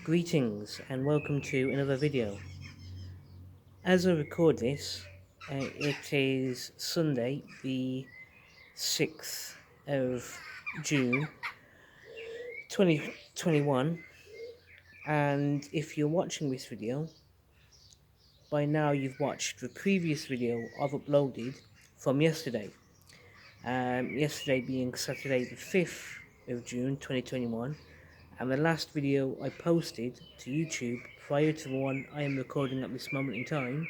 Greetings and welcome to another video. As I record this, it is Sunday the 6th of June 2021, and if you're watching this video, by now you've watched the previous video I've uploaded from yesterday. Yesterday being Saturday the 5th of June 2021, and the last video I posted to YouTube prior to the one I am recording at this moment in time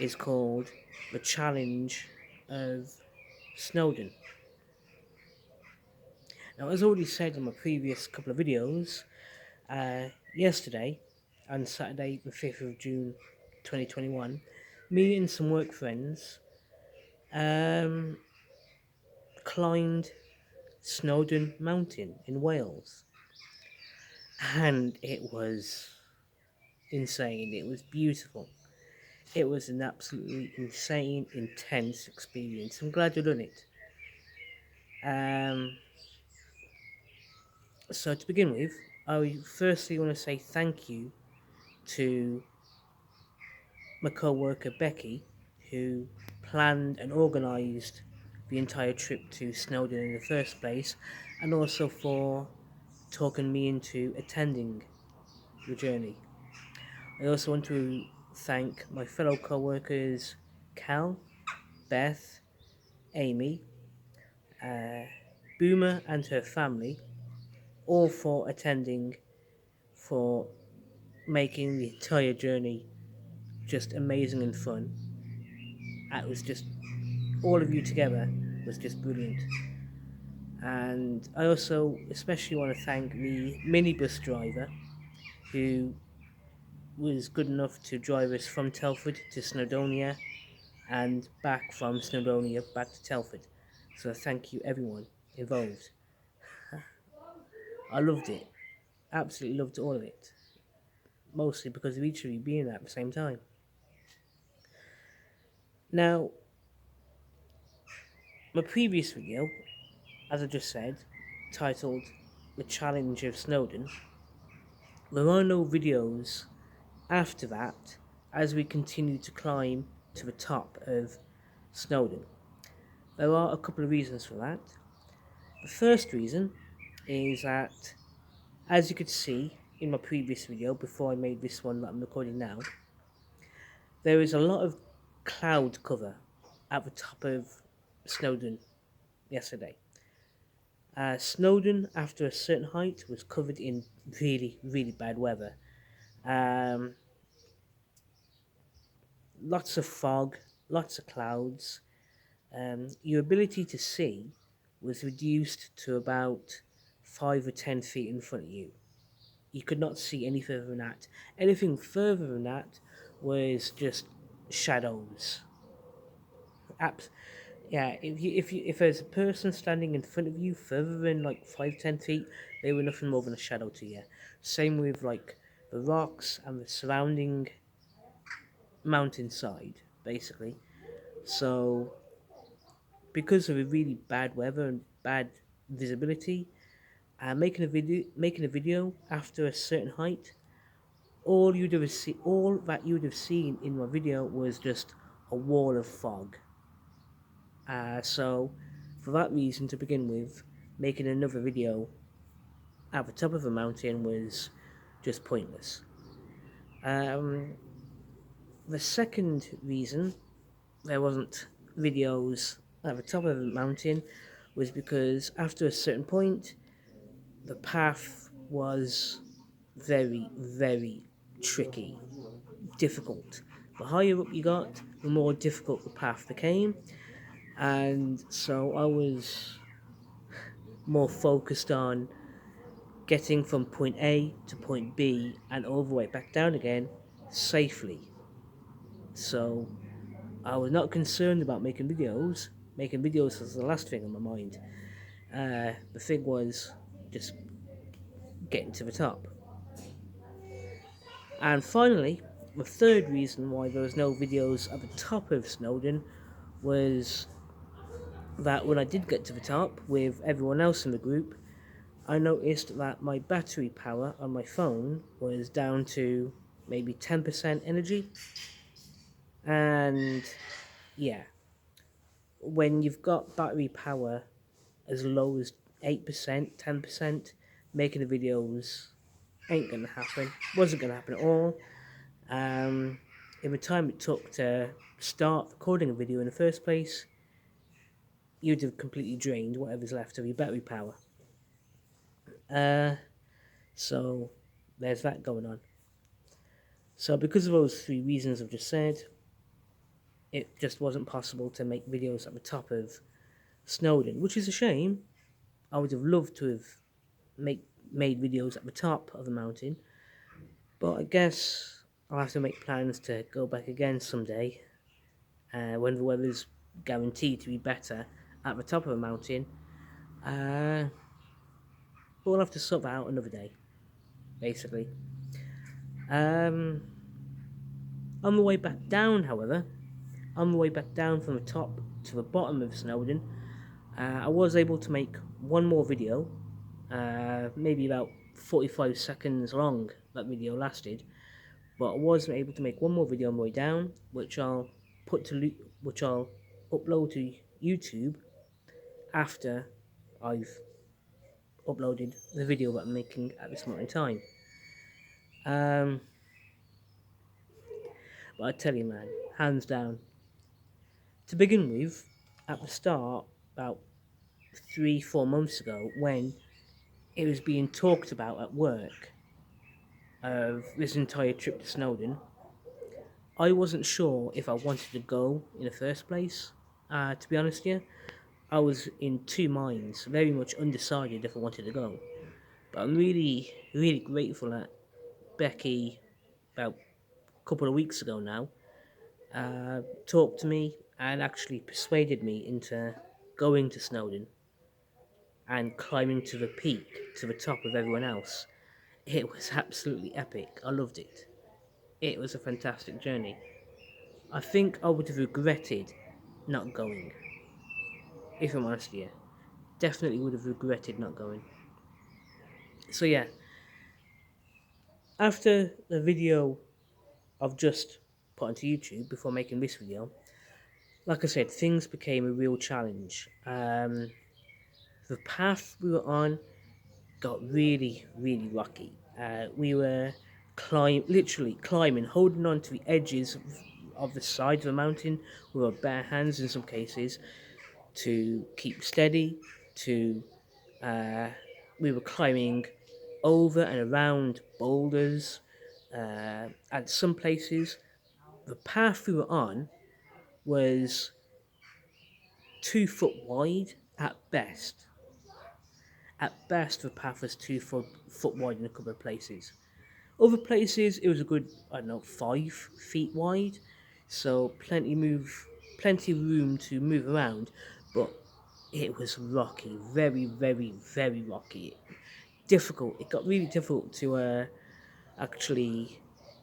is called The Challenge of Snowdon. Now, as already said in my previous couple of videos, yesterday on Saturday the 5th of June 2021, me and some work friends climbed Snowdon Mountain in Wales, and it was insane. It was beautiful. It was an absolutely insane, intense experience. I'm glad you've done it. So to begin with, I firstly want to say thank you to my co-worker Becky, who planned and organised the entire trip to Snowdon in the first place, and also for talking me into attending the journey. I also want to thank my fellow co-workers Cal, Beth, Amy, Boomer and her family, all for attending, for making the entire journey just amazing and fun. It was just, all of you together was just brilliant. And I also especially want to thank the minibus driver who was good enough to drive us from Telford to Snowdonia and back from Snowdonia back to Telford. So thank you everyone involved. I loved it. Absolutely loved all of it. Mostly because of each of you being there at the same time. Now, my previous video, as I just said, titled The Challenge of Snowdon, there are no videos after that as we continue to climb to the top of Snowdon. There are a couple of reasons for that. The first reason is that, as you could see in my previous video before I made this one that I'm recording now, there is a lot of cloud cover at the top of Snowdon yesterday. Snowdon, after a certain height, was covered in really, really bad weather. Lots of fog, lots of clouds. Your ability to see was reduced to about 5 or 10 feet in front of you. You could not see any further than that. Anything further than that was just shadows. Yeah, if there's a person standing in front of you further than like 5-10 feet, they were nothing more than a shadow to you. Same with like the rocks and the surrounding mountainside, basically. So because of a really bad weather and bad visibility, making a video after a certain height, all that you would have seen in my video was just a wall of fog. So for that reason, to begin with, making another video at the top of a mountain was just pointless. The second reason there wasn't videos at the top of the mountain was because after a certain point, the path was very, very tricky, difficult. The higher up you got, the more difficult the path became, and so I was more focused on getting from point A to point B and all the way back down again safely. So I was not concerned about making videos. Making videos was the last thing on my mind. The thing was just getting to the top. And finally, the third reason why there was no videos at the top of Snowdon was that when I did get to the top with everyone else in the group, I noticed that my battery power on my phone was down to maybe 10% energy. And yeah, when you've got battery power as low as 8%, 10%, making the videos ain't gonna happen. Wasn't gonna happen at all. In the time it took to start recording a video in the first place, you'd have completely drained whatever's left of your battery power. So there's that going on. So because of those three reasons I've just said, it just wasn't possible to make videos at the top of Snowdon, which is a shame. I would have loved to have made videos at the top of the mountain, but I guess I'll have to make plans to go back again someday when the weather's guaranteed to be better at the top of the mountain. But we'll have to sort that out another day, basically. Um, on the way back down, however, on the way back down from the top to the bottom of Snowdon, I was able to make one more video, maybe about 45 seconds long that video lasted, but I was able to make one more video on the way down, which I'll upload to YouTube after I've uploaded the video that I'm making at this moment in time. But I tell you, man, hands down. To begin with, at the start, about 3-4 months ago, when it was being talked about at work of this entire trip to Snowdon, I wasn't sure if I wanted to go in the first place. To be honest with you, I was in two minds, very much undecided if I wanted to go. But I'm really, really grateful that Becky, about a couple of weeks ago now, talked to me and actually persuaded me into going to Snowdon and climbing to the peak, to the top of everyone else. It was absolutely epic. I loved it. It was a fantastic journey. I think I would have regretted not going, if I'm honest with you. Definitely would have regretted not going. So yeah, after the video I've just put onto YouTube before making this video, like I said, things became a real challenge. The path we were on got really, really rocky. We were literally climbing, holding on to the edges of the side of the mountain with our bare hands in some cases to keep steady. We were climbing over and around boulders. At some places, the path we were on was 2 foot wide at best. At best, the path was 2 foot wide in a couple of places. Other places, it was a good, 5 feet wide, so plenty room to move around, but it was rocky, very, very, very rocky. Difficult. It got really difficult to actually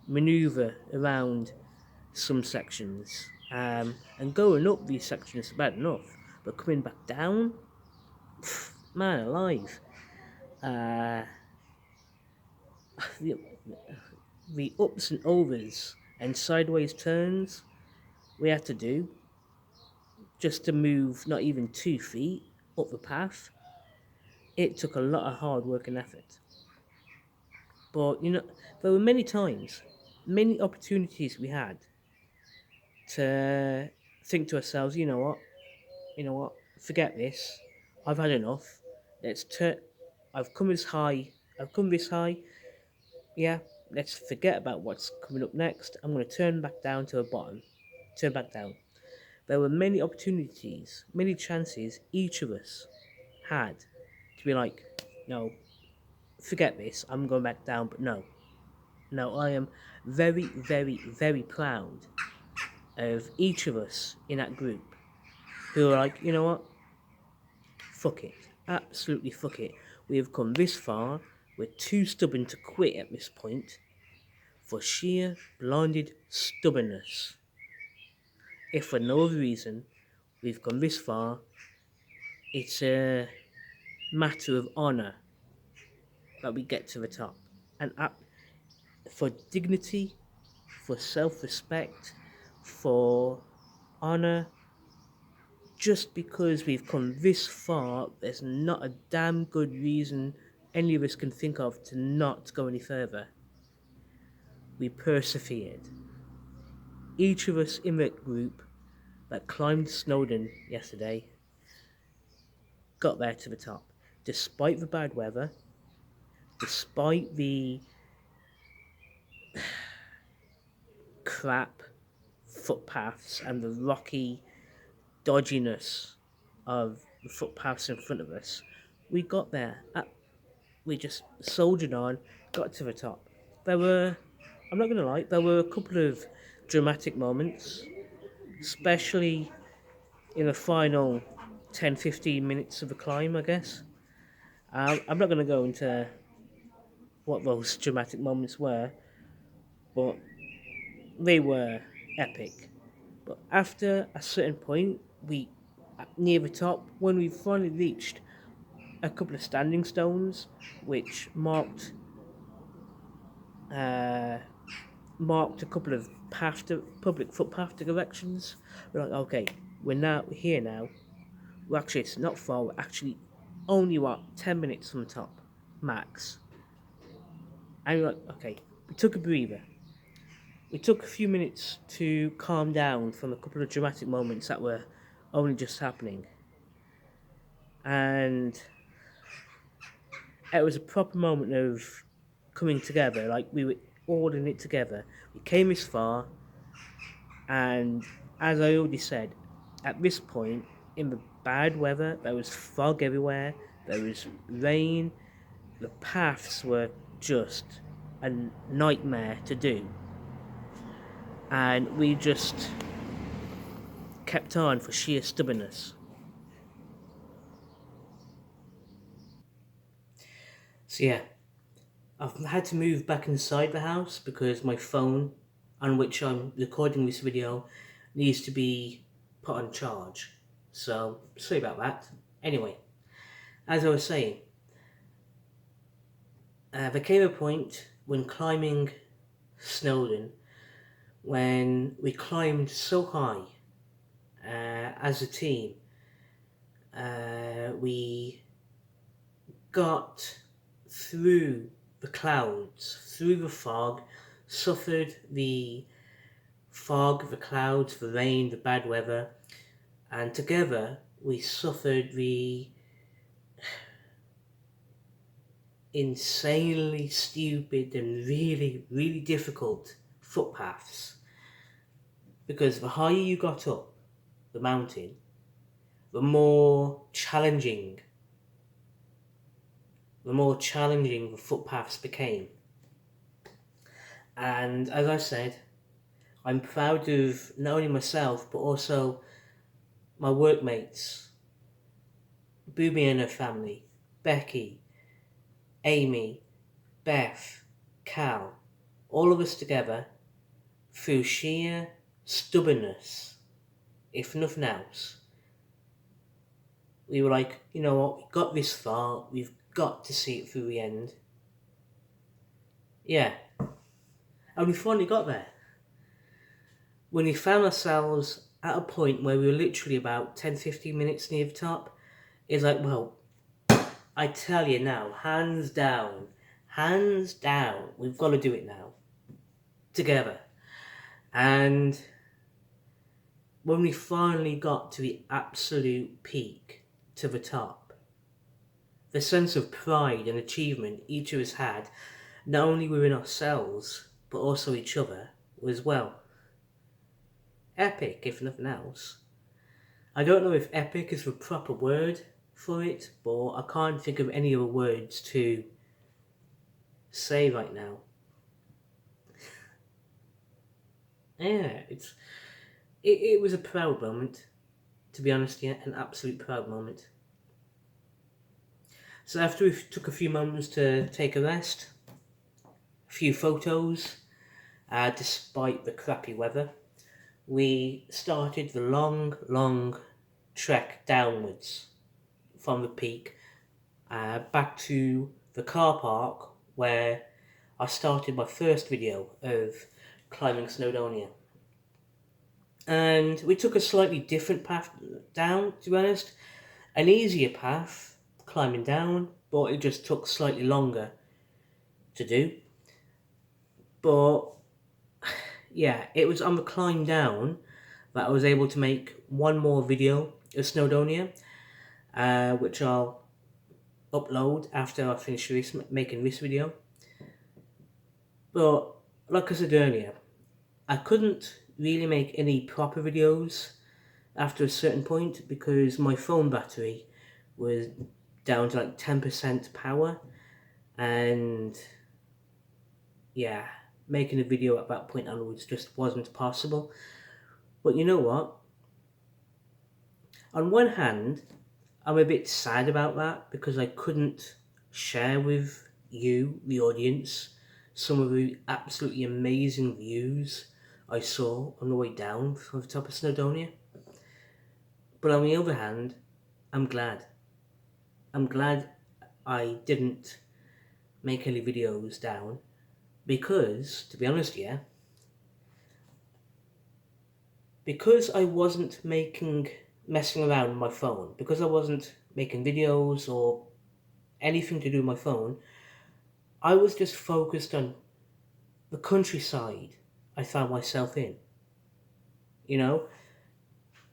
maneuver around some sections. And going up these sections is bad enough, but coming back down, man alive. Uh, the, the ups and overs and sideways turns we had to do just to move not even 2 feet up the path, it took a lot of hard work and effort. But there were many times, many opportunities we had to think to ourselves, you know what, forget this, I've had enough, let's turn, I've come this high, I've come this high, yeah, let's forget about what's coming up next, I'm going to turn back down to the bottom, turn back down. There were many opportunities, many chances each of us had to be like, no, forget this, I'm going back down, but no. No, I am very, very, very proud of each of us in that group who are like, you know what? Fuck it. Absolutely fuck it. We have come this far. We're too stubborn to quit at this point for sheer blinded stubbornness. If for no other reason, we've gone this far, it's a matter of honour that we get to the top. And for dignity, for self-respect, for honor, just because we've come this far, there's not a damn good reason any of us can think of to not go any further. We persevered. Each of us in that group that climbed Snowdon yesterday got there to the top. Despite the bad weather, despite the crap footpaths and the rocky dodginess of the footpaths in front of us, we got there. We just soldiered on, got to the top. I'm not going to lie, there were a couple of dramatic moments, especially in the final 10-15 minutes of the climb, I guess. I'm not going to go into what those dramatic moments were, but they were epic. But after a certain point, near the top, when we finally reached a couple of standing stones, which uh, marked a couple of public footpath directions, we're like, okay, we're now here now. Well, actually, it's not far. We're actually only 10 minutes from the top, max. And we're like, okay, we took a breather. We took a few minutes to calm down from a couple of dramatic moments that were only just happening. And it was a proper moment of coming together, like we were all in it together. We came this far, and as I already said, at this point, in the bad weather, there was fog everywhere, there was rain, the paths were just a nightmare to do. And we just kept on for sheer stubbornness. So yeah, I've had to move back inside the house because my phone, on which I'm recording this video, needs to be put on charge. So, sorry about that. Anyway, as I was saying, there came a point when climbing Snowdon when we climbed so high as a team. We got through the clouds, through the fog, suffered the fog, the clouds, the rain, the bad weather, and together we suffered the insanely stupid and really, really difficult footpaths. Because the higher you got up the mountain, the more challenging the footpaths became. And as I said, I'm proud of not only myself but also my workmates, Boomy and her family, Becky, Amy, Beth, Cal, all of us together through sheer stubbornness, if nothing else. We were like, you know what, we got this far, we've got to see it through the end. Yeah. And we finally got there. When we found ourselves at a point where we were literally about 10-15 minutes near the top, it's like, well, I tell you now, hands down, we've got to do it now. Together. And when we finally got to the absolute peak, to the top, the sense of pride and achievement each of us had, not only within ourselves, but also each other, was, well, epic, if nothing else. I don't know if epic is the proper word for it, but I can't think of any other words to say right now. Yeah, it was a proud moment, to be honest, yeah, an absolute proud moment. So after we took a few moments to take a rest, a few photos, despite the crappy weather, we started the long trek downwards from the peak back to the car park where I started my first video of climbing Snowdonia. And we took a slightly different path down, to be honest. An easier path climbing down, but it just took slightly longer to do. But yeah, it was on the climb down that I was able to make one more video of Snowdonia, which I'll upload after I finish making this video. But like I said earlier, I couldn't really make any proper videos after a certain point because my phone battery was down to like 10% power, and yeah, making a video at that point onwards just wasn't possible. But you know what? On one hand, I'm a bit sad about that because I couldn't share with you, the audience, some of the absolutely amazing views I saw on the way down from the top of Snowdonia. But on the other hand, I'm glad. I'm glad I didn't make any videos down because, to be honest, yeah, because I wasn't messing around with my phone, because I wasn't making videos or anything to do with my phone, I was just focused on the countryside I found myself in. You know,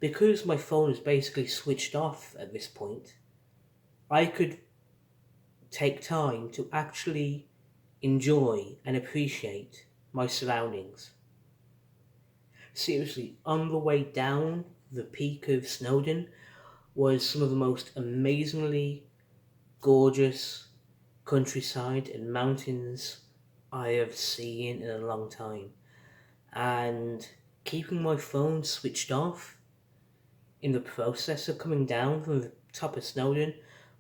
because my phone is basically switched off at this point, I could take time to actually enjoy and appreciate my surroundings. Seriously, on the way down the peak of Snowdon was some of the most amazingly gorgeous countryside and mountains I have seen in a long time. And keeping my phone switched off in the process of coming down from the top of Snowdon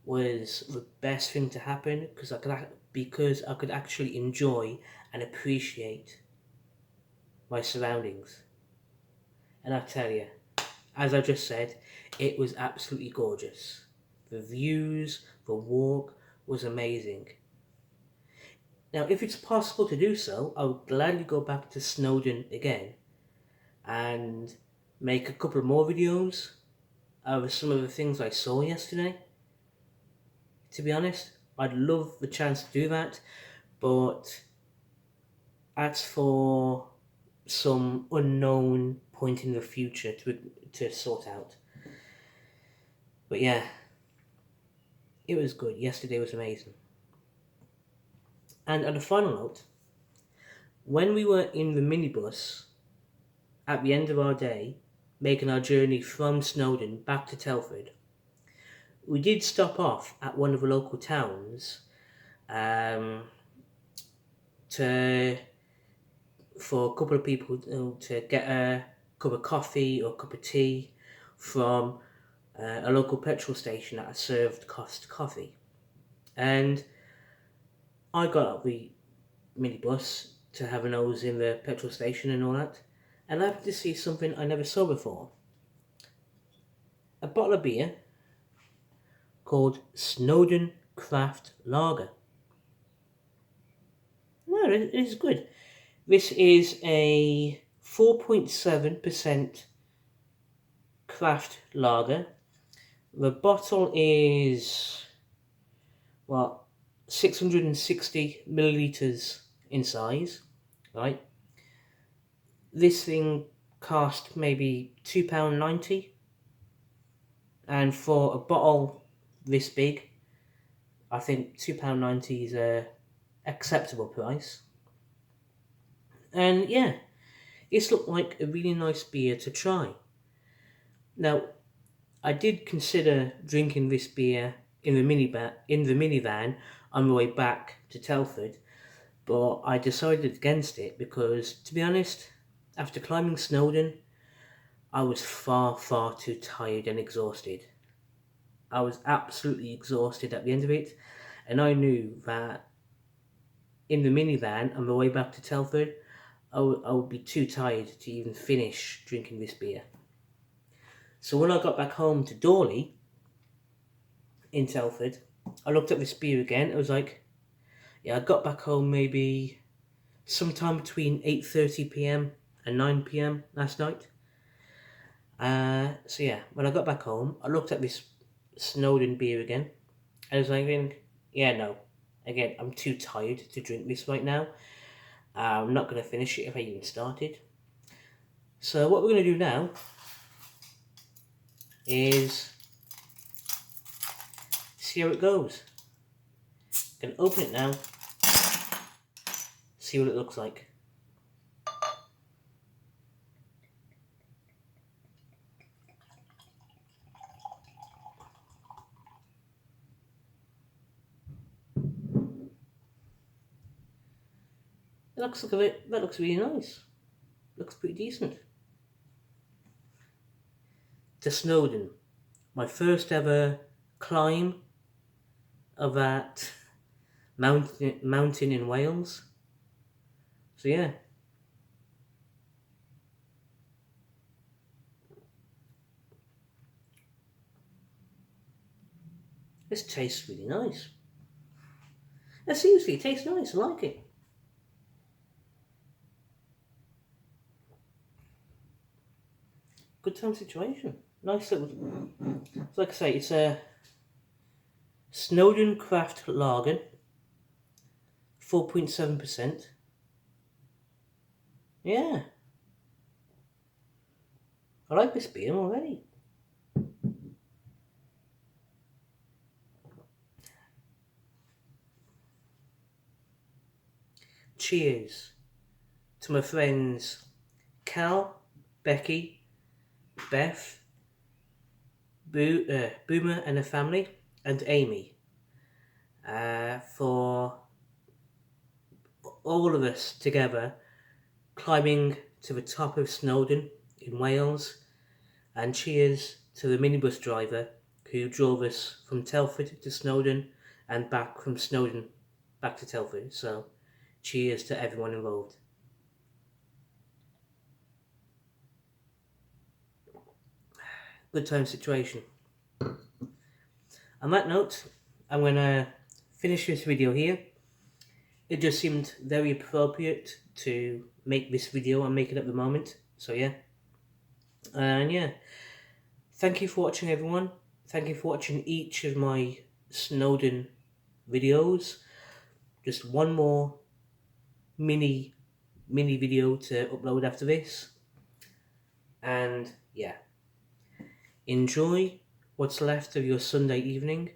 was the best thing to happen because I could actually enjoy and appreciate my surroundings. And I tell you, as I just said, it was absolutely gorgeous. The views, the walk was amazing. Now, if it's possible to do so, I would gladly go back to Snowdon again and make a couple more videos of some of the things I saw yesterday. To be honest, I'd love the chance to do that, but that's for some unknown point in the future to sort out. But yeah, it was good. Yesterday was amazing. And on a final note, when we were in the minibus at the end of our day, making our journey from Snowdon back to Telford, we did stop off at one of the local towns to for a couple of people to get a cup of coffee or a cup of tea from a local petrol station that served cost coffee. And I got up the minibus to have a nose in the petrol station and all that, and I happened to see something I never saw before. A bottle of beer called Snowdon Craft Lager. No, it is good. This is a 4.7% craft lager. The bottle is, 660 millilitres in size, right? This thing cost maybe £2.90, and for a bottle this big, I think £2.90 is a acceptable price. And yeah, this looked like a really nice beer to try. Now, I did consider drinking this beer in the minivan on the way back to Telford, but I decided against it because, to be honest, after climbing Snowdon, I was far, far too tired and exhausted. I was absolutely exhausted at the end of it, and I knew that in the minivan on the way back to Telford, I would be too tired to even finish drinking this beer. So when I got back home to Dorley in Telford, I looked at this beer again. I was like, Yeah, I got back home maybe sometime between 8:30 p.m. and 9 p.m. last night. So yeah, when I got back home, I looked at this Snowdon beer again. I was like, yeah, no. Again, I'm too tired to drink this right now. I'm not going to finish it if I even started. So what we're going to do now is see how it goes. I'm going to open it now, see what it looks like. That looks really nice. Looks pretty decent. To Snowdon, my first ever climb of that mountain in Wales. So yeah, this tastes really nice. Seriously, it tastes nice. I like it. Good time situation. Nice little. So like I say, it's a Snowdon Craft Lager, 4.7%. Yeah, I like this beer already. Cheers to my friends Cal, Becky, Beth, Boomer and her family, and Amy, for all of us together climbing to the top of Snowdon in Wales. And cheers to the minibus driver who drove us from Telford to Snowdon and back from Snowdon back to Telford. So cheers to everyone involved. Good time situation. On that note, I'm going to finish this video here. It just seemed very appropriate to make this video and make it at the moment. So yeah. And yeah. Thank you for watching, everyone. Thank you for watching each of my Snowdon videos. Just one more mini video to upload after this. And yeah, enjoy what's left of your Sunday evening,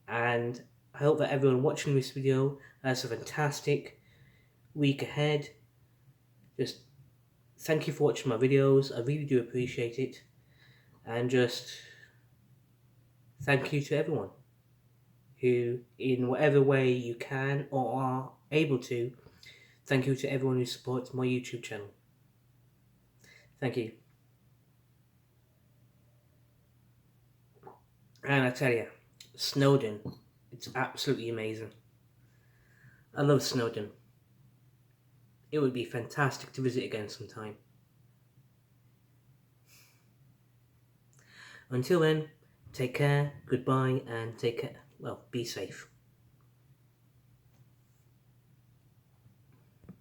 and I hope that everyone watching this video has a fantastic week ahead. Just thank you for watching my videos. I really do appreciate it, and just thank you to everyone who, in whatever way you can or are able to, thank you to everyone who supports my YouTube channel. Thank you. And I tell you, Snowdon, it's absolutely amazing. I love Snowdon. It would be fantastic to visit again sometime. Until then, take care, goodbye, and be safe.